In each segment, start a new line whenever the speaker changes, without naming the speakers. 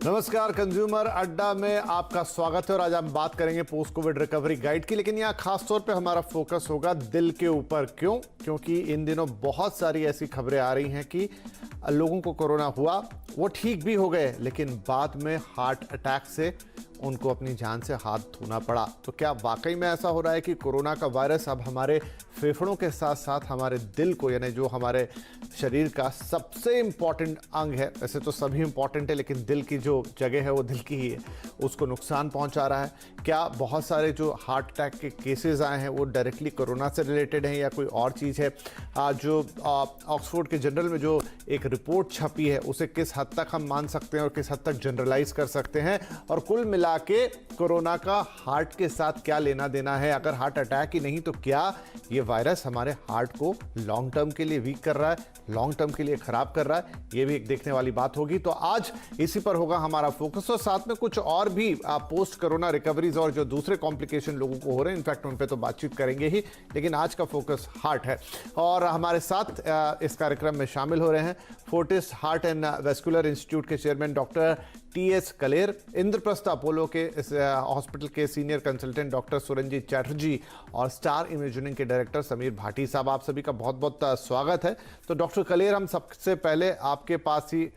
नमस्कार, कंज्यूमर अड्डा में आपका स्वागत है और आज हम बात करेंगे पोस्ट कोविड रिकवरी गाइड की। लेकिन यहाँ खास तौर पे हमारा फोकस होगा दिल के ऊपर। क्यों? क्योंकि इन दिनों बहुत सारी ऐसी खबरें आ रही हैं कि लोगों को कोरोना हुआ, वो ठीक भी हो गए, लेकिन बाद में हार्ट अटैक से उनको अपनी जान से हाथ धोना पड़ा। तो क्या वाकई में ऐसा हो रहा है कि कोरोना का वायरस अब हमारे फेफड़ों के साथ साथ हमारे दिल को, यानी जो हमारे शरीर का सबसे इंपॉर्टेंट अंग है, वैसे तो सभी इंपॉर्टेंट है लेकिन दिल की जो जगह है वो दिल की ही है, उसको नुकसान पहुंचा रहा है? क्या बहुत सारे जो हार्ट अटैक के केसेस आए हैं वो डायरेक्टली कोरोना से रिलेटेड हैं या कोई और चीज़ है? जो ऑक्सफोर्ड के जर्नल में जो एक रिपोर्ट छपी है उसे किस हद तक हम मान सकते हैं और किस हद तक जनरलाइज कर सकते हैं? और कुल मिला के कोरोना का हार्ट के साथ क्या लेना देना है? अगर हार्ट अटैक ही नहीं तो क्या ये वायरस हमारे हार्ट को लॉन्ग टर्म के लिए वीक कर रहा है, लॉन्ग टर्म के लिए खराब कर रहा है? ये भी एक देखने वाली बात होगी। तो आज इसी पर होगा हमारा फोकस और साथ में कुछ और भी पोस्ट कोरोना रिकवरीज और जो दूसरे कॉम्प्लिकेशन लोगों को हो रहे हैं, इनफैक्ट उन पे तो बातचीत करेंगे ही, लेकिन आज का फोकस हार्ट है। और हमारे साथ इस कार्यक्रम में शामिल हो रहे हैं Fortis heart and vascular institute के chairman doctor TS. Kaler, Indraprastha Apollo के इस हॉस्पिटल के senior consultant doctor Suranjit Chatterjee और स्टार इमेजिनिंग के डायरेक्टर समीर भाटी साहब। आप सभी का बहुत बहुत स्वागत है। तो डॉक्टर कलेर, हम सबसे पहले आपके पास ही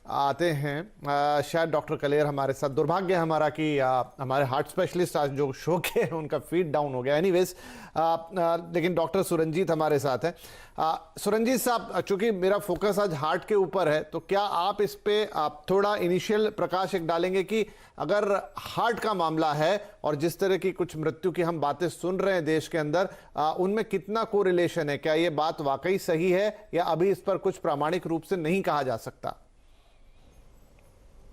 आते हैं। शायद डॉक्टर कलेर हमारे साथ, दुर्भाग्य है हमारा कि हमारे हार्ट स्पेशलिस्ट आज जो शो के हैं उनका फीड डाउन हो गया। एनीवेज, लेकिन डॉक्टर सुरंजीत हमारे साथ हैं। सुरंजीत साहब, चूंकि मेरा फोकस आज हार्ट के ऊपर है, तो क्या आप इस पे थोड़ा इनिशियल प्रकाश एक डालेंगे कि अगर हार्ट का मामला है और जिस तरह की कुछ मृत्यु की हम बातें सुन रहे हैं देश के अंदर, उनमें कितना कोरिलेशन है? क्या ये बात वाकई सही है या अभी इस पर कुछ प्रामाणिक रूप से नहीं कहा जा सकता?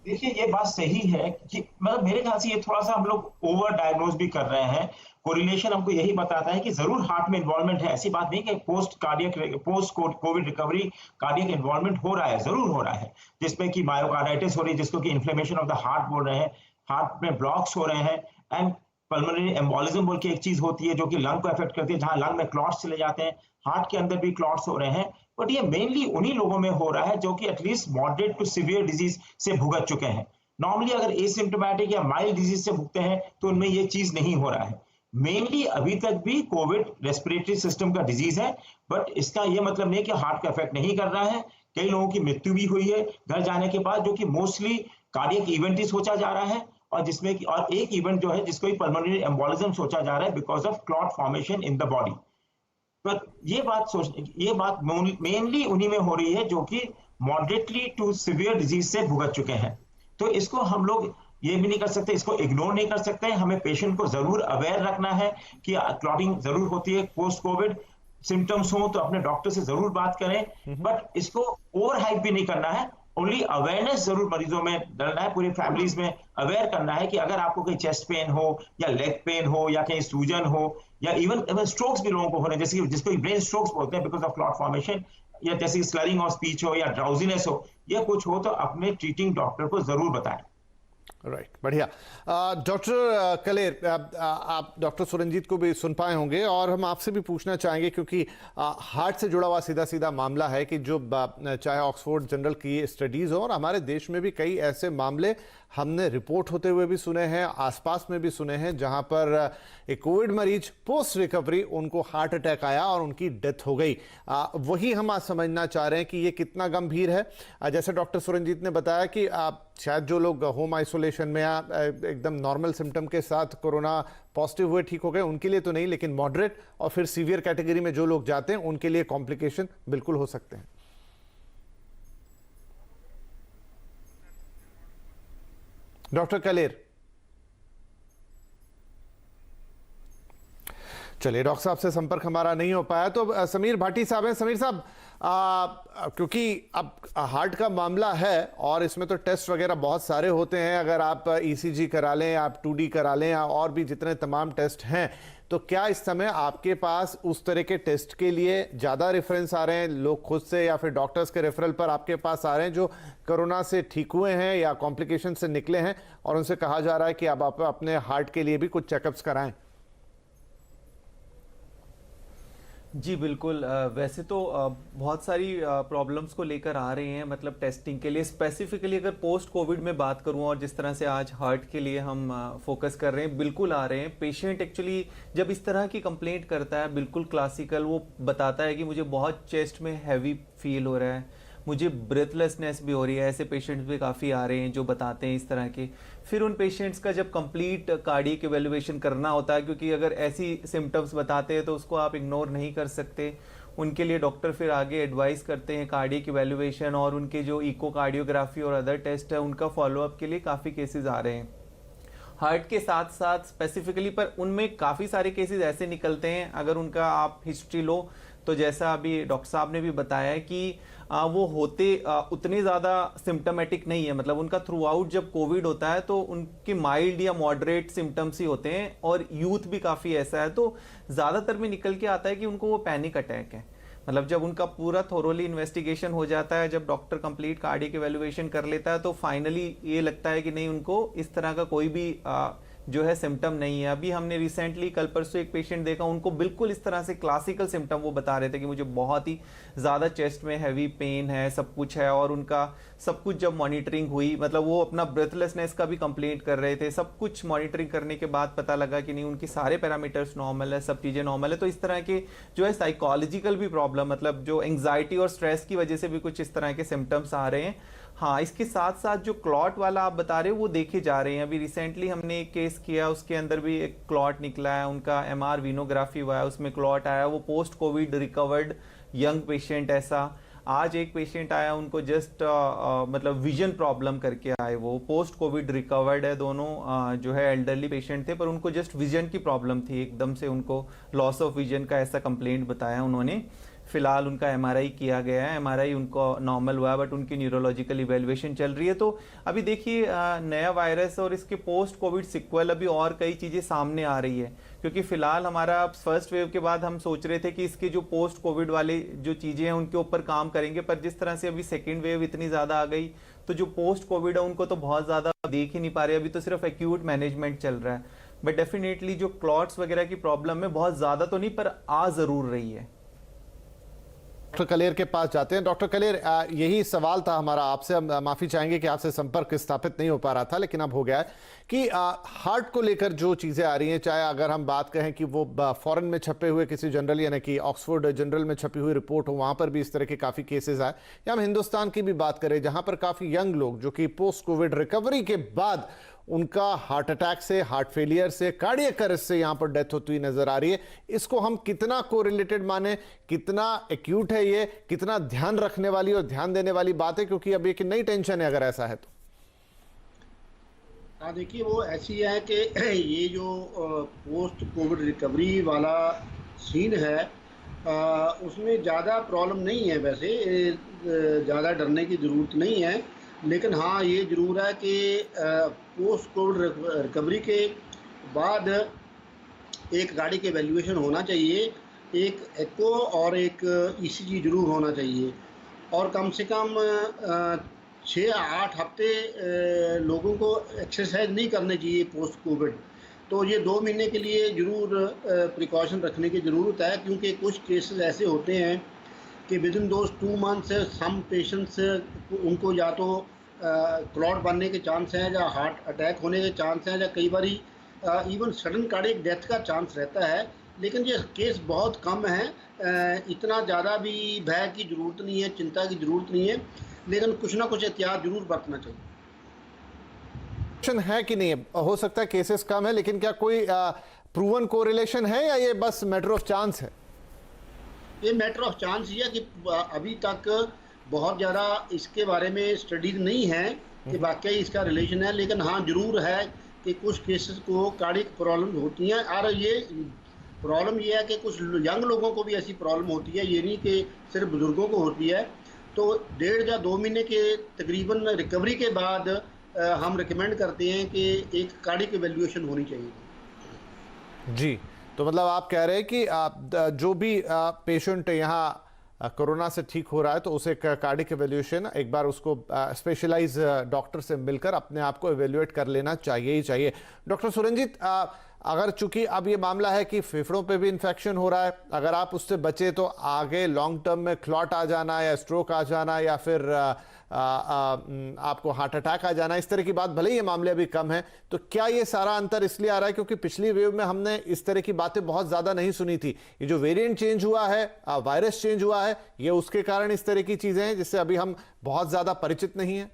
देखिए, ये बात सही है कि मतलब मेरे ख्याल से ये थोड़ा-सा हम लोग ओवर डायग्नोज भी कर रहे हैं। कोरिलेशन हमको यही बताता है कि ज़रूर हार्ट में इन्वॉल्वमेंट है। ऐसी बात नहीं कि post Covid recovery cardiac involvement हो रहा है, ज़रूर हो रहा है। जिसमें कि मायोकार्डाइटिस हो रही है, जिसको कि इन्फ्लेमेशन ऑफ द हार्ट बोल रहे हैं, हार्ट में ब्लॉक्स हो रहे हैं एंड पल्मोनरी एम्बोलिज्म बोल के एक चीज़ होती है जो कि लंग को अफेक्ट करती है, जहाँ लंग में क्लॉट्स चले जाते हैं, हार्ट के अंदर भी क्लॉट्स हो रहे हैं। बट ये मेनली उन्हीं लोगों में हो रहा है जो कि at least moderate to severe disease से भुगत चुके हैं। नॉर्मली अगर एसिम्प्टोमेटिक या माइल्ड डिजीज से भुगते हैं तो उनमें ये चीज नहीं हो रहा है। मेनली अभी तक भी कोविड रेस्पिरेटरी सिस्टम का डिजीज है, बट इसका ये मतलब नहीं कि हार्ट का इफेक्ट नहीं कर रहा है। कई लोगों की मृत्यु भी हुई है घर जाने के बाद, जो कि मोस्टली कार्डियक इवेंट ही सोचा जा रहा है, और जिसमें कि और एक इवेंट जो है जिसको पल्मोनरी एम्बोलिज्म सोचा जा रहा है because of clot formation in the body. पर ये बात मेनली उन्हीं में हो रही है जो कि मॉडरेटली टू सिवियर डिजीज से भुगत चुके हैं। तो इसको हम लोग ये भी नहीं कर सकते, इसको इग्नोर नहीं कर सकते। हमें पेशेंट को जरूर अवेयर रखना है कि क्लॉटिंग जरूर होती है पोस्ट कोविड। सिम्टम्स हो तो अपने डॉक्टर से जरूर बात करें, बट इसको ओवर हाइप भी नहीं करना है। ओनली अवेयरनेस जरूर मरीजों में डरना है, पूरी फैमिलीज में अवेयर करना है कि अगर आपको कहीं चेस्ट पेन हो या लेग पेन हो या कहीं सूजन हो या इवन स्ट्रोक्स भी लोगों को हो रहे हैं, जैसे कि जिसको ब्रेन स्ट्रोक्स बोलते हैं बिकॉज ऑफ क्लॉट फॉर्मेशन, या जैसे स्लरिंग ऑफ स्पीच हो या ड्राउजीनेस हो, या कुछ हो, तो अपने ट्रीटिंग डॉक्टर को जरूर बताएं।
राइट, बढ़िया। डॉक्टर कलेर, आप डॉक्टर सुरंजीत को भी सुन पाए होंगे और हम आपसे भी पूछना चाहेंगे, क्योंकि हार्ट से जुड़ा हुआ सीधा सीधा मामला है कि जो चाहे ऑक्सफोर्ड जनरल की स्टडीज़ हो और हमारे देश में भी कई ऐसे मामले हमने रिपोर्ट होते हुए भी सुने हैं, आसपास में भी सुने हैं, जहां पर एक कोविड मरीज पोस्ट रिकवरी उनको हार्ट अटैक आया और उनकी डेथ हो गई। वही हम आज समझना चाह रहे हैं कि ये कितना गंभीर है। जैसे डॉक्टर सुरंजीत ने बताया कि शायद जो लोग होम आइसोलेशन में या एकदम नॉर्मल सिम्टम के साथ कोरोना पॉजिटिव हुए ठीक हो गए, उनके लिए तो नहीं, लेकिन मॉडरेट और फिर सीवियर कैटेगरी में जो लोग जाते हैं उनके लिए कॉम्प्लिकेशन बिल्कुल हो सकते हैं। डॉक्टर कलेर, चलिए डॉक्टर साहब से संपर्क हमारा नहीं हो पाया, तो समीर भाटी साहब हैं। समीर साहब, क्योंकि अब हार्ट का मामला है और इसमें तो टेस्ट वगैरह बहुत सारे होते हैं, अगर आप ईसीजी करा लें, आप 2D करा लें और भी जितने तमाम टेस्ट हैं, तो क्या इस समय आपके पास उस तरह के टेस्ट के लिए ज़्यादा रेफरेंस आ रहे हैं? लोग खुद से या फिर डॉक्टर्स के रेफरल पर आपके पास आ रहे हैं जो कोरोना से ठीक हुए हैं या कॉम्प्लिकेशन से निकले हैं और उनसे कहा जा रहा है कि अब आप अपने हार्ट के लिए भी कुछ चेकअप्स कराएं?
जी बिल्कुल। वैसे तो बहुत सारी प्रॉब्लम्स को लेकर आ रहे हैं, मतलब टेस्टिंग के लिए स्पेसिफिकली अगर पोस्ट कोविड में बात करूं, और जिस तरह से आज हार्ट के लिए हम फोकस कर रहे हैं, बिल्कुल आ रहे हैं पेशेंट। एक्चुअली जब इस तरह की कंप्लेंट करता है, बिल्कुल क्लासिकल, वो बताता है कि मुझे बहुत चेस्ट में हैवी फील हो रहा है, मुझे ब्रेथलेसनेस भी हो रही है। ऐसे पेशेंट्स भी काफ़ी आ रहे हैं जो बताते हैं इस तरह के। फिर उन पेशेंट्स का जब कंप्लीट कार्डियक इवैल्यूएशन करना होता है, क्योंकि अगर ऐसी सिम्टम्स बताते हैं तो उसको आप इग्नोर नहीं कर सकते, उनके लिए डॉक्टर फिर आगे एडवाइस करते हैं कार्डियक इवैल्यूएशन, और उनके जो इकोकार्डियोग्राफी और अदर टेस्ट है उनका फॉलोअप के लिए काफ़ी केसेस आ रहे हैं हार्ट के साथ साथ स्पेसिफिकली। पर उनमें काफ़ी सारे केसेस ऐसे निकलते हैं, अगर उनका आप हिस्ट्री लो तो जैसा अभी डॉक्टर साहब ने भी बताया कि वो होते उतने ज़्यादा सिम्टमेटिक नहीं है, मतलब उनका थ्रू आउट जब कोविड होता है तो उनके माइल्ड या मॉडरेट सिम्टम्स ही होते हैं, और यूथ भी काफ़ी ऐसा है। तो ज़्यादातर में निकल के आता है कि उनको वो पैनिक अटैक है। मतलब जब उनका पूरा थोरोली इन्वेस्टिगेशन हो जाता है, जब डॉक्टर कंप्लीट कार्डियक इवैल्यूएशन कर लेता है, तो फाइनली ये लगता है कि नहीं, उनको इस तरह का कोई भी जो है सिम्टम नहीं है। अभी हमने रिसेंटली कल परसों एक पेशेंट देखा, उनको बिल्कुल इस तरह से क्लासिकल सिम्टम वो बता रहे थे कि मुझे बहुत ही ज़्यादा चेस्ट में हैवी पेन है, सब कुछ है, और उनका सब कुछ जब मॉनिटरिंग हुई, मतलब वो अपना ब्रेथलेसनेस का भी कंप्लेंट कर रहे थे, सब कुछ मॉनिटरिंग करने के बाद पता लगा कि नहीं, उनकी सारे पैरामीटर्स नॉर्मल है, सब चीज़ें नॉर्मल है। तो इस तरह के जो है साइकोलॉजिकल भी प्रॉब्लम, मतलब जो एंग्जाइटी और स्ट्रेस की वजह से भी कुछ इस तरह के सिम्टम्स आ रहे हैं। हाँ, इसके साथ साथ जो क्लॉट वाला आप बता रहे हो वो देखे जा रहे हैं। अभी रिसेंटली हमने एक केस किया, उसके अंदर भी एक क्लॉट निकला है, उनका एमआर वीनोग्राफी हुआ है, उसमें क्लॉट आया, वो post Covid recovered young patient. ऐसा आज एक पेशेंट आया, उनको जस्ट मतलब विजन प्रॉब्लम करके आए, वो पोस्ट कोविड रिकवर्ड है, दोनों जो है एल्डरली पेशेंट थे, पर उनको जस्ट विजन की प्रॉब्लम थी, एकदम से उनको लॉस ऑफ विजन का ऐसा कंप्लेंट बताया उन्होंने। फिलहाल उनका एमआरआई किया गया है, एमआरआई उनको नॉर्मल हुआ है, बट उनकी न्यूरोलॉजिकल इवैल्यूएशन चल रही है। तो अभी देखिए नया वायरस और इसके पोस्ट कोविड सिक्वल, अभी और कई चीज़ें सामने आ रही है, क्योंकि फिलहाल हमारा फर्स्ट वेव के बाद हम सोच रहे थे कि इसके जो पोस्ट कोविड वाले जो चीज़ें हैं उनके ऊपर काम करेंगे, पर जिस तरह से अभी सेकेंड वेव इतनी ज़्यादा आ गई, तो जो पोस्ट कोविड है उनको तो बहुत ज़्यादा देख ही नहीं पा रहे, अभी तो सिर्फ एक्यूट मैनेजमेंट चल रहा है। बट डेफिनेटली जो क्लॉट्स वगैरह की प्रॉब्लम है बहुत ज़्यादा तो नहीं, पर आ ज़रूर रही है।
डॉक्टर कलेर के पास जाते हैं। डॉक्टर कलेर, यही सवाल था हमारा आपसे, हम माफी चाहेंगे कि आपसे संपर्क स्थापित नहीं हो पा रहा था, लेकिन अब हो गया है कि हार्ट को लेकर जो चीजें आ रही हैं, चाहे अगर हम बात कहें कि वो फॉरेन में छपे हुए किसी जनरल, यानी कि ऑक्सफोर्ड जनरल में छपी हुई रिपोर्ट हो, वहां पर भी इस तरह के काफी केसेस आए, या हम हिंदुस्तान की भी बात करें जहां पर काफी यंग लोग जो कि पोस्ट कोविड रिकवरी के बाद उनका हार्ट अटैक से, हार्ट फेलियर से, कार्डियक अरेस्ट से यहां पर डेथ होती हुई नजर आ रही है। इसको हम कितना कोरिलेटेड माने, कितना एक्यूट है ये, कितना ध्यान रखने वाली और ध्यान देने वाली बात है, क्योंकि अब एक नई टेंशन है अगर ऐसा है तो।
हाँ, देखिए वो ऐसी है कि ये जो पोस्ट कोविड रिकवरी वाला सीन है, उसमें ज़्यादा प्रॉब्लम नहीं है वैसे, ज़्यादा डरने की ज़रूरत नहीं है। लेकिन हाँ, ये ज़रूर है कि पोस्ट कोविड रिकवरी के बाद एक गाड़ी के वैल्यूएशन होना चाहिए, एक एको और एक ईसीजी जरूर होना चाहिए, और कम से कम 6-8 हफ्ते लोगों को एक्सरसाइज नहीं करनी चाहिए पोस्ट कोविड। तो ये 2 महीने के लिए ज़रूर प्रिकॉशन रखने की ज़रूरत है, क्योंकि कुछ केसेस ऐसे होते हैं कि within those 2 months some patients उनको या तो क्लॉट बनने के चांस हैं, या हार्ट अटैक होने के चांस हैं, या कई बार इवन सडन कार्डियक डेथ का चांस रहता है। लेकिन ये केस बहुत कम है, इतना ज़्यादा भी भय की ज़रूरत नहीं है, चिंता की ज़रूरत नहीं है, लेकिन कुछ ना कुछ एहतियात जरूर बरतना चाहिए।
है कि नहीं, हो सकता है केसेस कम है, लेकिन क्या कोई प्रूवन कोरिलेशन है, या ये बस मैटर ऑफ चांस है?
ये मैटर ऑफ चांस ही है कि अभी तक बहुत ज़्यादा इसके बारे में स्टडीज नहीं है कि वाकई इसका रिलेशन है। लेकिन हाँ, जरूर है कि कुछ केसेस को कार्डियक प्रॉब्लम होती हैं, और ये प्रॉब्लम ये है कि कुछ यंग लोगों को भी ऐसी प्रॉब्लम होती है, ये नहीं कि सिर्फ बुजुर्गों को होती है। तो 1.5 या 2 महीने के तकरीबन रिकवरी के बाद हम रिकमेंड करते हैं कि एक कार्डियक इवैल्यूएशन होनी चाहिए।
जी, तो मतलब आप कह रहे हैं कि जो भी पेशेंट यहाँ कोरोना से ठीक हो रहा है तो उसे कार्डियक इवैल्यूएशन एक बार उसको स्पेशलाइज डॉक्टर से मिलकर अपने आप को इवैल्यूएट कर लेना चाहिए ही चाहिए। डॉक्टर सुरंजीत, अगर चूंकि अब ये मामला है कि फेफड़ों पे भी इन्फेक्शन हो रहा है, अगर आप उससे बचे तो आगे लॉन्ग टर्म में क्लॉट आ जाना या स्ट्रोक आ जाना या फिर आपको हार्ट अटैक आ जाना, इस तरह की बात, भले ही ये मामले अभी कम है, तो क्या ये सारा अंतर इसलिए आ रहा है क्योंकि पिछली वेव में हमने इस तरह की बातें बहुत ज्यादा नहीं सुनी थी? ये जो वेरिएंट चेंज हुआ है, वायरस चेंज हुआ है, ये उसके कारण इस तरह की चीजें हैं जिससे अभी हम बहुत ज्यादा परिचित नहीं है?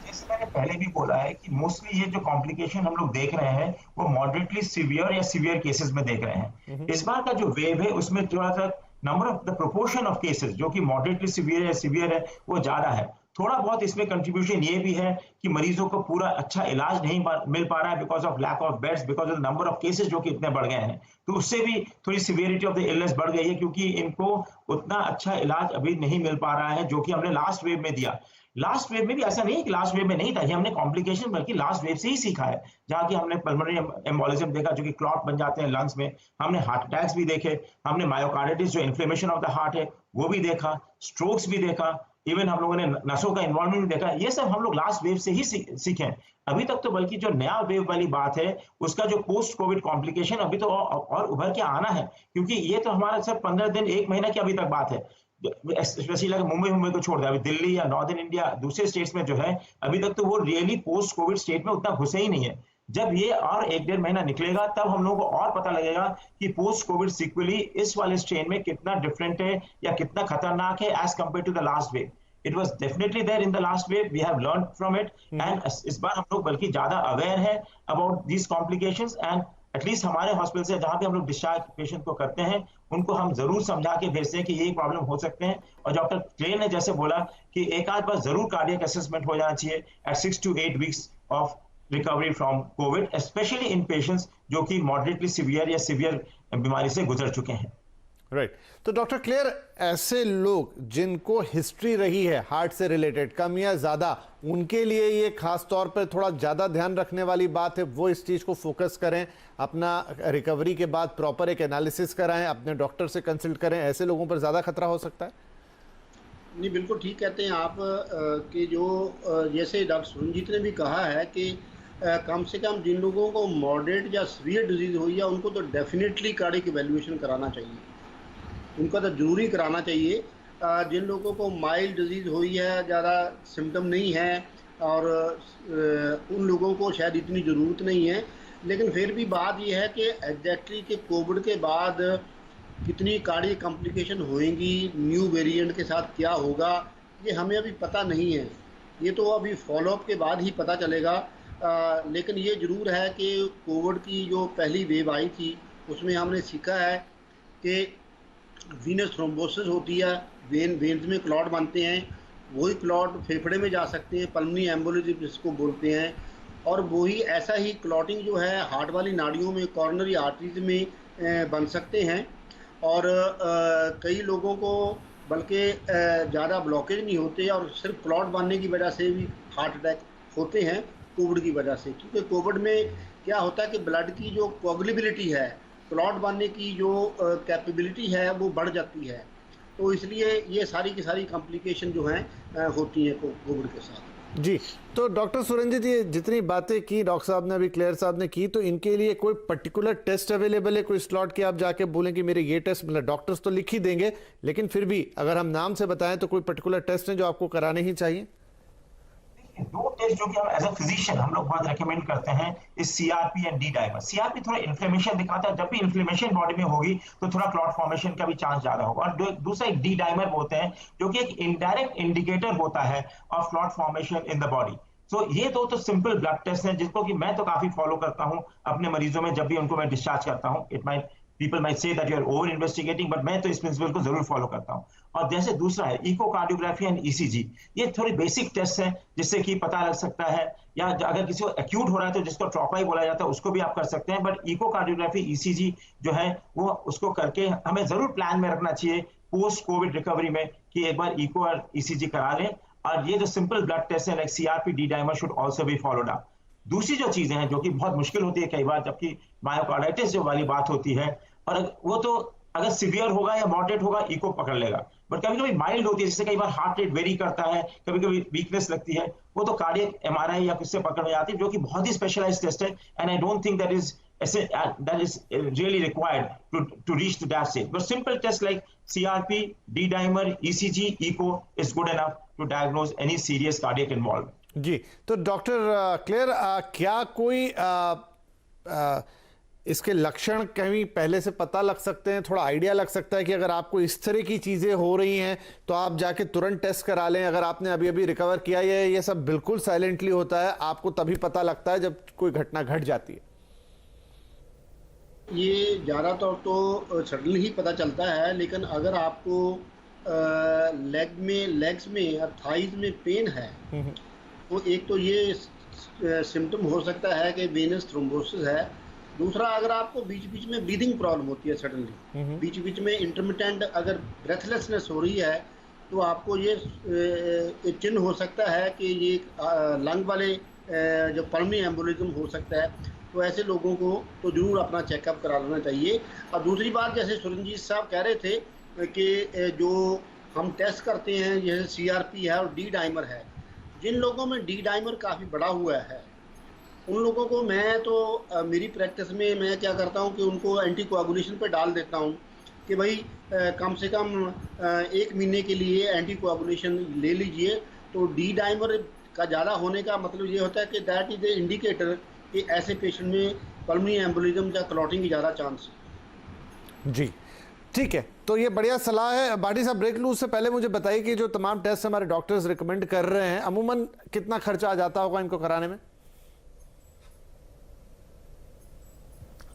जैसे मैंने पहले भी बोला है कि मोस्टली ये जो कॉम्प्लिकेशन हम लोग देख रहे हैं वो मॉडरेटली सीवियर या सीवियर केसेस में देख रहे हैं। इस बार का जो वेव है उसमें थोड़ा सा number of the proportion of cases जो कि मॉडरेटली सीवियर या सीवियर है वो ज्यादा है। थोड़ा बहुत इसमें कंट्रीब्यूशन ये भी है कि मरीजों को पूरा अच्छा इलाज नहीं मिल पा रहा है because of lack of beds, because of number of cases जो कि इतने बढ़ गए हैं, तो उससे भी थोड़ी सिवियरिटी ऑफ द इलनेस बढ़ गई है क्योंकि इनको उतना अच्छा इलाज अभी नहीं मिल पा रहा है जो कि हमने लास्ट वेव में दिया। लास्ट वेव में भी ऐसा नहीं है कि लास्ट वेव में नहीं था, ये हमने कॉम्प्लिकेशन बल्कि लास्ट वेव से ही सीखा है, जहाँ की हमने पल्मोनरी एम्बोलिज्म देखा जो कि क्लॉट बन जाते हैं लंग्स में, हमने हार्ट अटैक्स भी देखे, हमने मायोकार्डिटिस जो इन्फ्लेमेशन ऑफ द हार्ट है वो भी देखा, स्ट्रोक्स भी देखा, इवन हम लोगों ने नसों का इन्वॉल्वमेंट भी देखा। ये सब हम लोग लास्ट वेव से ही सीखे अभी तक। तो बल्कि जो नया वेव वाली बात है उसका जो पोस्ट कोविड कॉम्प्लिकेशन अभी तो और उभर के आना है, क्योंकि ये तो हमारा सिर्फ 15 दिन 1 महीना की अभी तक बात है। स्पेशली अगर मुंबई को छोड़ दिया, अभी दिल्ली या नॉर्दर्न इंडिया दूसरे स्टेट्स में जो है अभी तक तो वो रियली पोस्ट कोविड स्टेट में उतना घुसे ही नहीं है। जब ये और 1-1.5 महीना निकलेगा तब हम लोगों को और पता लगेगा कि पोस्ट कोविड सीक्वली इस वाले स्ट्रेन में कितना डिफरेंट है या कितना खतरनाक है as compared to the last wave. It was definitely there in the last wave. We have learned from it, and इस बार हम लोग बल्कि ज्यादा अवेयर है about these complications, and at least हमारे हॉस्पिटल से जहाँ पे हम लोग डिस्चार्ज पेशेंट को करते हैं उनको हम जरूर समझा के भेजते हैं कि ये प्रॉब्लम हो सकते हैं। और डॉक्टर क्ले ने जैसे बोला कि एक आध बार जरूर कार्डियक असेसमेंट हो जाना चाहिए at 6 to 8 weeks of recovery from COVID, especially in patients जो कि moderately severe या severe बीमारी से गुजर चुके हैं।
राइट तो डॉक्टर क्लेयर, ऐसे लोग जिनको हिस्ट्री रही है हार्ट से रिलेटेड कम या ज्यादा, उनके लिए ये खास तौर पर थोड़ा ज्यादा ध्यान रखने वाली बात है, वो इस चीज को फोकस करें, अपना रिकवरी के बाद प्रॉपर एक एनालिसिस कराएं, अपने डॉक्टर से कंसल्ट करें, ऐसे लोगों पर ज्यादा खतरा हो सकता है?
नहीं, बिल्कुल ठीक कहते हैं आप कि जो जैसे डॉक्टर सुरंजीत ने भी कहा है कि कम से कम जिन लोगों को मॉडरेट या सीवियर डिजीज हुई है उनको तो डेफिनेटली कार्डियक इवैल्यूएशन कराना चाहिए, उनका तो जरूरी कराना चाहिए। जिन लोगों को माइल्ड डिजीज़ हुई है, ज़्यादा सिम्टम नहीं है और उन लोगों को शायद इतनी ज़रूरत नहीं है, लेकिन फिर भी बात यह है कि एग्जैक्टली कि कोविड के बाद कितनी कार्डियक कॉम्प्लिकेशन होएंगी, न्यू वेरिएंट के साथ क्या होगा, ये हमें अभी पता नहीं है। ये तो अभी फॉलोअप के बाद ही पता चलेगा। लेकिन ये ज़रूर है कि कोविड की जो पहली वेव आई थी उसमें हमने सीखा है कि वीनस थ्रोम्बोसिस होती है, वेन्स में क्लॉट बनते हैं, वही क्लॉट फेफड़े में जा सकते हैं, पल्मोनरी एम्बोलिज्म जिसको बोलते हैं, और वही ऐसा ही क्लॉटिंग जो है हार्ट वाली नाड़ियों में, कॉर्नरी आर्टरीज में बन सकते हैं। और कई लोगों को बल्कि ज़्यादा ब्लॉकेज नहीं होते और सिर्फ क्लॉट बनने की वजह से भी हार्ट अटैक होते हैं कोविड की वजह से, क्योंकि कोविड में क्या होता है कि ब्लड की जो कोगुलेबिलिटी है, क्लॉट बनने की जो कैपेबिलिटी है वो बढ़ जाती है, तो इसलिए ये सारी की सारी कॉम्प्लिकेशन जो हैं होती हैं कोविड के साथ।
जी, तो डॉक्टर सुरंजीत, ये जितनी बातें की डॉक्टर साहब ने, अभी क्लेयर साहब ने की, तो इनके लिए कोई पर्टिकुलर टेस्ट अवेलेबल है, कोई स्लॉट के आप जाके बोलें कि मेरे ये टेस्ट, मतलब डॉक्टर्स तो लिख ही देंगे, लेकिन फिर भी अगर हम नाम से बताएं तो कोई पर्टिकुलर टेस्ट है जो आपको कराने ही चाहिए?
2 टेस्ट जो कि हम एज अ फिजिशियन हम लोग बहुत रेकमेंड करते हैं इस CRP and D dimer. CRP थोड़ा इन्फ्लेमेशन दिखाता है, जब भी इन्फ्लेमेशन बॉडी में होगी तो थोड़ा क्लॉट फॉर्मेशन का भी चांस ज्यादा होगा। और दूसरा एक डी डाइमर बोलते हैं जो कि एक इनडायरेक्ट इंडिकेटर होता है of clot formation in the body. So ये दो तो सिंपल ब्लड टेस्ट हैं जिसको कि मैं तो काफी फॉलो करता हूं अपने मरीजों में जब भी उनको मैं डिस्चार्ज करता हूं। People might say that you are over investigating, but मैं तो इस प्रिंसिपल को जरूर फॉलो करता हूं। और जैसे दूसरा है इकोकार्डियोग्राफी एंड ईसीजी, ये थोड़ी बेसिक टेस्ट है जिससे कि पता लग सकता है, या अगर किसी को एक्यूट हो रहा है तो जिसको ट्रॉपाई बोला जाता है उसको भी आप कर सकते हैं। बट इकोकार्डियोग्राफी ईसीजी जो है वो उसको करके हमें जरूर प्लान में रखना चाहिए पोस्ट कोविड रिकवरी में कि एक बार इको और ईसीजी करा लें। और ये जो सिंपल ब्लड टेस्ट है like CRP, D dimer should also be followed up. दूसरी जो चीजें हैं जो कि बहुत मुश्किल होती है कई बार, जबकि मायोकार्डाइटिस जो वाली बात होती है, और वो तो अगर सिवियर होगा या मॉडरेट होगा इको पकड़ लेगा, बट कभी कभी माइल्ड होती है, जैसे कई बार हार्ट रेट वेरी करता है, कभी कभी वीकनेस लगती है, वो तो कार्डियक एमआरआई या किससे पकड़ में आती है, जो कि बहुत ही स्पेशलाइज्ड टेस्ट है, and I don't think that is really required to reach to that stage. But simple tests like CRP, D-dimer, ECG, echo is good enough to diagnose any serious cardiac involvement.
जी, तो doctor clear, क्या कोई इसके लक्षण कहीं पहले से पता लग सकते हैं, थोड़ा आइडिया लग सकता है कि अगर आपको इस तरह की चीज़ें हो रही हैं तो आप जाके तुरंत टेस्ट करा लें? अगर आपने अभी अभी रिकवर किया है, ये सब बिल्कुल साइलेंटली होता है, आपको तभी पता लगता है जब कोई घटना घट जाती है?
ये ज़्यादातर तो सडनली ही पता चलता है, लेकिन अगर आपको लेग्स में और थाइज में पेन है तो एक तो ये सिम्टम हो सकता है कि वेनस थ्रोम्बोसिस है। दूसरा, अगर आपको बीच बीच में ब्रीदिंग प्रॉब्लम होती है, सडनली बीच बीच में इंटरमिटेंट अगर ब्रेथलेसनेस हो रही है, तो आपको ये चिन्ह हो सकता है कि ये लंग वाले जो पल्मोनरी एम्बोलिज्म हो सकता है। तो ऐसे लोगों को तो जरूर अपना चेकअप करा लेना चाहिए। और दूसरी बात, जैसे सुरंजीत साहब कह रहे थे कि जो हम टेस्ट करते हैं जैसे CRP है और D-डाइमर है, जिन लोगों में D-डाइमर काफ़ी बड़ा हुआ है उन लोगों को मैं तो मेरी प्रैक्टिस में मैं क्या करता हूं कि उनको एंटीकोआगुलेशन पे डाल देता हूं कि भाई कम से कम 1 महीने के लिए एंटीकोआगुलेशन ले लीजिए। तो D-डाइमर का ज़्यादा होने का मतलब ये होता है कि दैट इज़ ए इंडिकेटर कि ऐसे पेशेंट में पल्मोनरी एम्बोलिज्म या क्लॉटिंग की ज़्यादा चांस है।
जी, ठीक है, तो ये बढ़िया सलाह है। भाटी साहब, ब्रेक लूज से पहले मुझे बताइए कि जो तमाम टेस्ट हमारे डॉक्टर्स रिकमेंड कर रहे हैं, अमूमन कितना खर्चा आ जाता होगा इनको कराने में?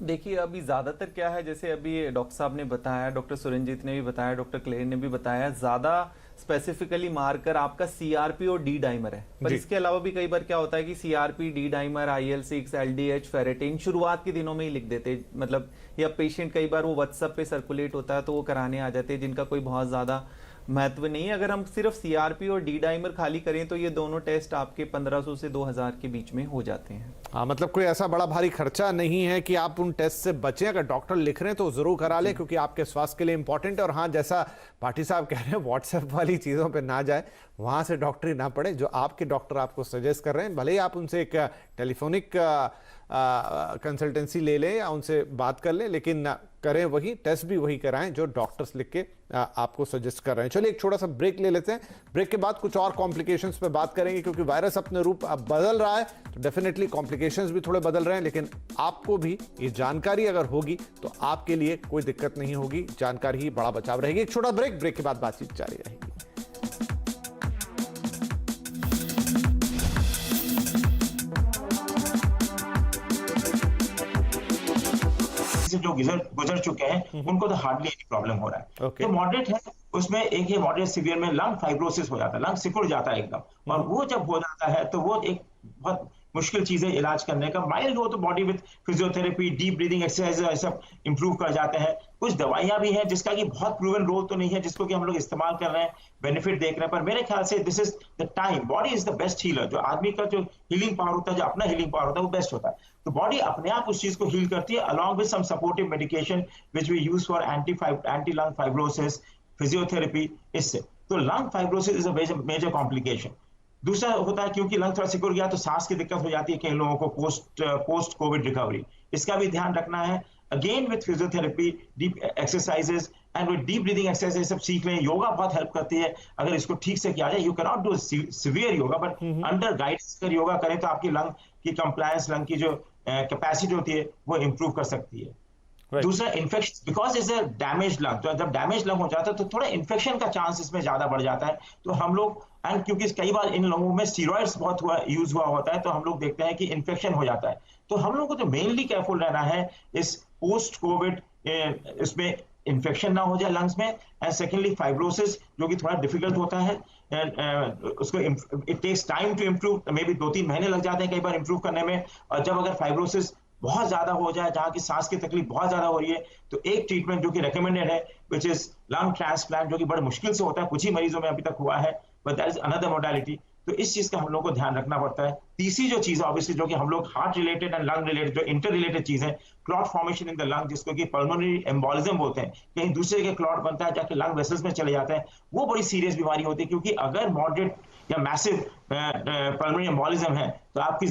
देखिए, अभी ज़्यादातर क्या है, जैसे अभी डॉक्टर साहब ने बताया, डॉक्टर सुरंजीत ने भी बताया, डॉक्टर क्लेयर ने भी बताया, ज़्यादा स्पेसिफिकली मार्कर आपका CRP और D-डाइमर है। पर इसके अलावा भी कई बार क्या होता है कि CRP, D-डाइमर, IL-6, LDH, फेरेटिन शुरुआत के दिनों में ही लिख देते, मतलब या पेशेंट कई बार वो व्हाट्सएप पे सर्कुलेट होता है तो वो कराने आ जाते हैं, जिनका कोई बहुत ज़्यादा महत्व नहीं है। अगर हम सिर्फ CRP और D-डाइमर खाली करें तो ये दोनों टेस्ट आपके 1500 से 2000 के बीच में हो जाते हैं।
हाँ, मतलब कोई ऐसा बड़ा भारी खर्चा नहीं है कि आप उन टेस्ट से बचें। अगर डॉक्टर लिख रहे हैं तो जरूर करा लें, क्योंकि आपके स्वास्थ्य के लिए इंपॉर्टेंट है। और हाँ, जैसा भाटी साहब कह रहे हैं, व्हाट्सएप वाली चीज़ों पे ना जाए, वहाँ से डॉक्टरी ना पड़े। जो आपके डॉक्टर आपको सजेस्ट कर रहे हैं, भले ही आप उनसे एक टेलीफोनिक कंसल्टेंसी ले लें या उनसे बात कर लें, लेकिन करें वही, टेस्ट भी वही कराएं जो डॉक्टर्स लिख के आपको सजेस्ट कर रहे हैं। चलिए एक छोटा सा ब्रेक ले लेते हैं। ब्रेक के बाद कुछ और कॉम्प्लिकेशंस पे बात करेंगे, क्योंकि वायरस अपने रूप अब बदल रहा है तो डेफिनेटली कॉम्प्लिकेशंस भी थोड़े बदल रहे हैं। लेकिन आपको भी ये जानकारी अगर होगी तो आपके लिए कोई दिक्कत नहीं होगी, जानकारी ही बड़ा बचाव रहेगी। एक छोटा ब्रेक के बाद बातचीत जारी रहेगी।
से जो गुजर चुके हैं उनको तो हार्डली एनी प्रॉब्लम हो रहा है।
Okay.
जो मॉडरेट है उसमें एक ये मॉडरेट सिवियर में लंग फाइब्रोसिस हो जाता है, लंग सिकुड़ जाता है एकदम, और वो जब हो जाता है तो वो एक बहुत मुश्किल चीज है इलाज करने का। माइल्ड हो तो body with physiotherapy, deep breathing exercise सब इंप्रूव कर जाते हैं। कुछ दवाइयां भी हैं जिसका कि बहुत प्रूवन रोल तो नहीं है, जिसको कि हम लोग इस्तेमाल कर रहे हैं, बेनिफिट देख रहे हैं, पर मेरे ख्याल से this is the time. Body is the best healer. जो आदमी का जो हीलिंग पावर होता है, जो अपना हीलिंग पावर होता है, वो बेस्ट होता है। तो बॉडी अपने आप उस चीज को हील करती है, along with some supportive medication which we use for anti lung fibrosis, physiotherapy. इससे तो lung fibrosis is a major complication. दूसरा होता है क्योंकि लंग थोड़ा सिकुड़ गया तो सांस की दिक्कत हो जाती है कई लोगों को पोस्ट कोविड रिकवरी। इसका भी ध्यान रखना है। Again with physiotherapy, deep exercises and with deep breathing exercise सब सीख लें। योगा बहुत हेल्प करती है अगर इसको ठीक से किया जाए। You can not do severe yoga, but under guidance अगर योगा करें तो आपकी लंग की कंप्लायंस, लंग की जो कैपेसिटी होती है वो इंप्रूव कर सकती है। Right. दूसरा infection, because is a damage lung, तो जब डैमेज लंग हो जाता है तो थोड़ा इन्फेक्शन का चांस इसमें ज्यादा बढ़ जाता है। तो हम लोग, एंड क्योंकि कई बार इन लोगों में स्टीरॉइड्स बहुत यूज हुआ होता है, तो हम लोग देखते हैं कि इन्फेक्शन हो जाता है। तो हम लोगों को तो मेनली केयरफुल रहना है इस पोस्ट कोविड, इसमें इन्फेक्शन ना हो जाए लंग्स में। एंड सेकेंडली फाइब्रोसिस, जो कि थोड़ा डिफिकल्ट होता है, उसको it takes time to improve, maybe 2-3 महीने लग जाते हैं कई बार इम्प्रूव करने में। और जब अगर फाइब्रोसिस बहुत ज्यादा हो जाए, जहां की सांस की तकलीफ बहुत ज्यादा हो रही है, तो एक ट्रीटमेंट जो कि रिकमेंडेड है विच इज लंग ट्रांसप्लांट, जो कि बड़े मुश्किल से होता है, कुछ ही मरीजों में अभी तक हुआ है, but that is another modality. तो तो इस चीज का हम लोग को ध्यान रखना पड़ता है। तीसरी जो चीज है ऑब्वियसली, जो कि हम लोग heart related and lung related, जो इंटर रिलेटेड चीज है, clot formation in the lung, जिसको कि पल्मोनरी एम्बोलिज्म बोलते हैं, कहीं दूसरे के क्लॉट बनता है जाके लंग वेसल्स में चले जाता है, वो बड़ी सीरियस बीमारी होती है। क्योंकि अगर मॉडरेट या मैसिव पल्मोनरी एम्बोलिज्म है तो आपकी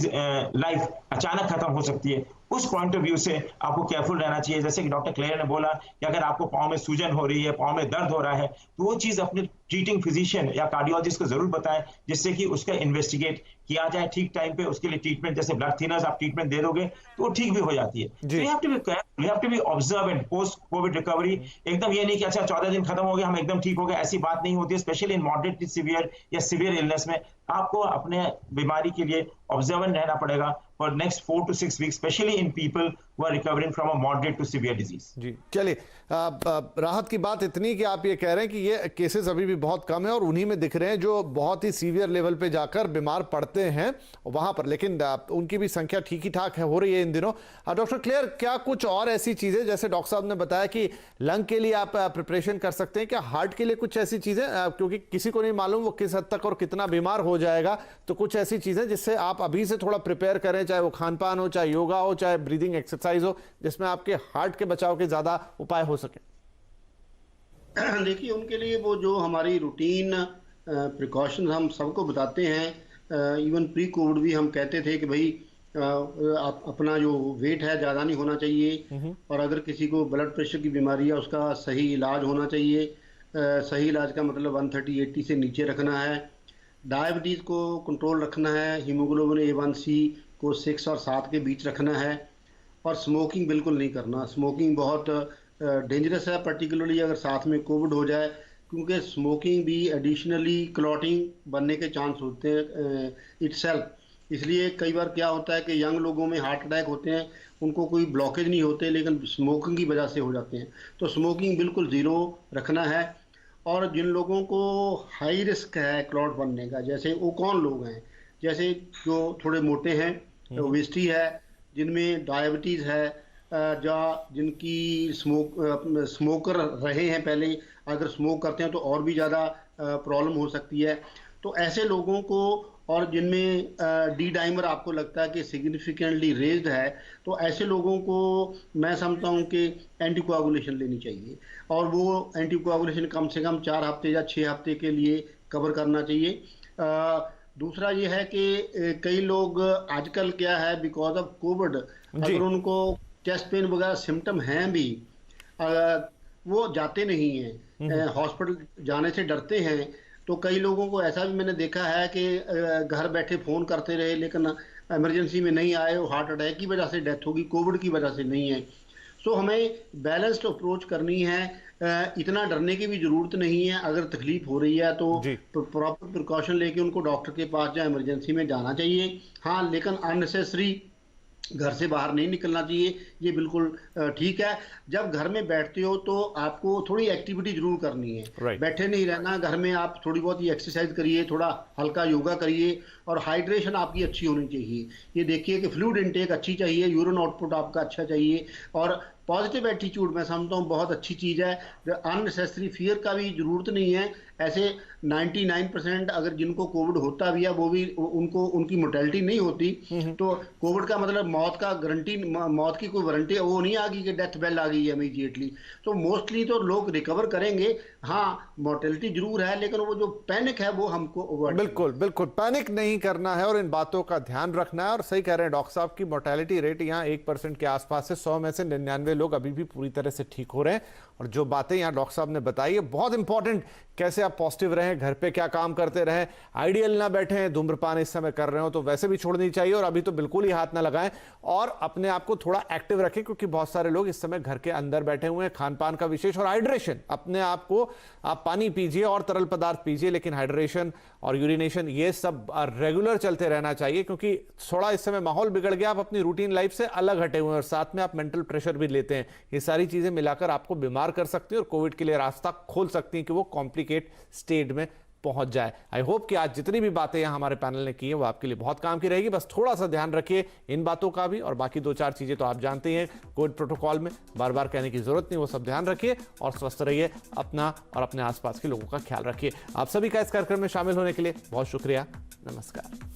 लाइफ अचानक खत्म हो सकती है। उस पॉइंट ऑफ व्यू से आपको केयरफुल रहना चाहिए। जैसे कि डॉक्टर क्लेयर ने बोला कि अगर आपको पाँव में सूजन हो रही है, पाँव में दर्द हो रहा है, तो वो चीज अपने ट्रीटिंग फिजिशियन या कार्डियोलॉजिस्ट को जरूर बताएं, जिससे कि उसका इन्वेस्टिगेट किया जाए ठीक टाइम पे। उसके लिए ट्रीटमेंट, जैसे ब्लड थिनर्स आप ट्रीटमेंट दे दोगे तो वो ठीक भी हो जाती है। So you have to be careful, you have to be observant post Covid recovery. एकदम ये नहीं कि अच्छा 14 दिन खत्म हो गया हम एकदम ठीक हो गए, ऐसी बात नहीं होती है। स्पेशली इन मॉडरेट सीवियर या सीवियर इलनेस में आपको अपने बीमारी के लिए ऑब्जर्वेंट रहना पड़ेगा for next 4 to 6 weeks, specially in people who are recovering from a moderate to severe disease.
जी चलिए, राहत की बात इतनी कि आप ये कह रहे हैं कि ये केसेस अभी भी बहुत कम है और उन्हीं में दिख रहे हैं जो बहुत ही सीवियर लेवल पे जाकर बीमार पड़ते हैं वहां पर, लेकिन उनकी भी संख्या ठीक ही ठाक है, हो रही है इन दिनों। डॉक्टर क्लेयर, क्या कुछ और ऐसी चीजें, जैसे डॉक्टर साहब ने बताया कि लंग के लिए आप प्रिपरेशन कर सकते हैं, क्या हार्ट के लिए कुछ ऐसी चीजें, क्योंकि किसी को नहीं मालूम वो किस हद तक और कितना बीमार हो जाएगा, तो कुछ ऐसी चीजें जिससे आप अभी से थोड़ा प्रिपेयर करें, चाहे वो खान पान हो, चाहे योगा हो, चाहे ब्रीदिंग एक्सरसाइज हो, जिसमें आपके हार्ट के बचाव के ज्यादा उपाय हो सके?
देखिए, उनके लिए वो जो हमारी रूटीन प्रिकॉशन हम सबको बताते हैं, इवन प्री कोविड भी हम कहते थे कि भाई अपना जो वेट है ज़्यादा नहीं होना चाहिए, और अगर किसी को ब्लड प्रेशर की बीमारी है उसका सही इलाज होना चाहिए। सही इलाज का मतलब 130/80 से नीचे रखना है। डायबिटीज़ को कंट्रोल रखना है। हीमोग्लोबिन A1C को 6 और 7 के बीच रखना है। और स्मोकिंग बिल्कुल नहीं करना। स्मोकिंग बहुत डेंजरस है, पर्टिकुलरली अगर साथ में कोविड हो जाए, क्योंकि स्मोकिंग भी एडिशनली क्लॉटिंग बनने के चांस होते हैं इटसेल्फ। इसलिए कई बार क्या होता है कि यंग लोगों में हार्ट अटैक होते हैं, उनको कोई ब्लॉकेज नहीं होते, लेकिन स्मोकिंग की वजह से हो जाते हैं। तो स्मोकिंग बिल्कुल ज़ीरो रखना है। और जिन लोगों को हाई रिस्क है क्लॉट बनने का, जैसे वो कौन लोग हैं, जैसे जो थोड़े मोटे हैं, ओबेसिटी है, जिनमें डायबिटीज़ है, जिनकी स्मोकर रहे हैं पहले, अगर स्मोक करते हैं तो और भी ज़्यादा प्रॉब्लम हो सकती है। तो ऐसे लोगों को, और जिनमें डी डाइमर आपको लगता है कि सिग्निफिकेंटली रेज्ड है, तो ऐसे लोगों को मैं समझता हूं कि एंटीकोआगुलेशन लेनी चाहिए। और वो एंटीकोआगुलेशन कम से कम 4 हफ्ते या 6 हफ्ते के लिए कवर करना चाहिए। दूसरा ये है कि कई लोग आजकल क्या है, बिकॉज ऑफ कोविड, अगर उनको चेस्ट पेन वगैरह सिम्टम हैं भी, वो जाते नहीं हैं, हॉस्पिटल जाने से डरते हैं। तो कई लोगों को ऐसा भी मैंने देखा है कि घर बैठे फ़ोन करते रहे लेकिन इमरजेंसी में नहीं आए, हार्ट अटैक की वजह से डेथ होगी, कोविड की वजह से नहीं है। सो हमें बैलेंस्ड अप्रोच करनी है। इतना डरने की भी ज़रूरत नहीं है। अगर तकलीफ हो रही है तो प्रॉपर प्रिकॉशन लेके उनको डॉक्टर के पास या इमरजेंसी में जाना चाहिए। हाँ, लेकिन अननेसेसरी घर से बाहर नहीं निकलना चाहिए, ये बिल्कुल ठीक है। जब घर में बैठते हो तो आपको थोड़ी एक्टिविटी जरूर करनी है। बैठे नहीं रहना, घर में आप थोड़ी बहुत ही एक्सरसाइज करिए, थोड़ा हल्का योगा करिए, और हाइड्रेशन आपकी अच्छी होनी चाहिए। ये देखिए कि फ्लूइड इनटेक अच्छी चाहिए, यूरिन आउटपुट आपका अच्छा चाहिए, और पॉजिटिव एटीट्यूड मैं समझता हूँ बहुत अच्छी चीज़ है। अननेसेसरी फियर का भी ज़रूरत नहीं है। ऐसे 99% अगर जिनको कोविड होता भी है वो भी उनकी मोर्टेलिटी नहीं होती। तो कोविड का मतलब मौत का गारंटी, मौत की कोई वारंटी वो नहीं आ गई कि डेथ बेल आ गई है इमीडिएटली। तो मोस्टली तो लोग रिकवर करेंगे। हाँ, मोर्टेलिटी जरूर है, लेकिन वो जो पैनिक है वो हमको अवॉइड,
बिल्कुल बिल्कुल पैनिक नहीं करना है और इन बातों का ध्यान रखना है। और सही कह रहे हैं डॉक्टर साहब की मोर्टेलिटी रेट यहाँ 1% के आसपास है। 100 में से 99 लोग अभी भी पूरी तरह से ठीक हो रहे हैं। और जो बातें यहाँ डॉक्टर साहब ने बताई है बहुत इंपॉर्टेंट, कैसे आप पॉजिटिव रहें, घर पे क्या काम करते रहें, आइडियल ना बैठें, धूम्रपान इस समय कर रहे हो तो वैसे भी छोड़नी चाहिए, और अभी तो बिल्कुल ही हाथ ना लगाएं, और अपने आप को थोड़ा एक्टिव रखें, क्योंकि बहुत सारे लोग इस समय घर के अंदर बैठे हुए हैं। खान पान का विशेष, और हाइड्रेशन, अपने आप को आप पानी पीजिए और तरल पदार्थ पीजिए, लेकिन हाइड्रेशन और यूरिनेशन ये सब रेगुलर चलते रहना चाहिए, क्योंकि थोड़ा इस समय माहौल बिगड़ गया, आप अपनी रूटीन लाइफ से अलग हटे हुए हैं, और साथ में आप मेंटल प्रेशर भी लेते हैं। ये सारी चीजें मिलाकर आपको बीमार कर सकती है और कोविड के लिए रास्ता खोल सकती हैं कि वो कॉम्प्लिकेट स्टेट में पहुंच जाए। आई होप कि आज जितनी भी बातें यहाँ हमारे पैनल ने की है वो आपके लिए बहुत काम की रहेगी। बस थोड़ा सा ध्यान रखिए इन बातों का भी, और बाकी 2-4 चीजें तो आप जानते हैं कोविड प्रोटोकॉल में बार बार कहने की जरूरत नहीं, वो सब ध्यान रखिए और स्वस्थ रहिए, अपना और अपने आसपास के लोगों का ख्याल रखिए। आप सभी का इस कार्यक्रम में शामिल होने के लिए बहुत शुक्रिया। नमस्कार।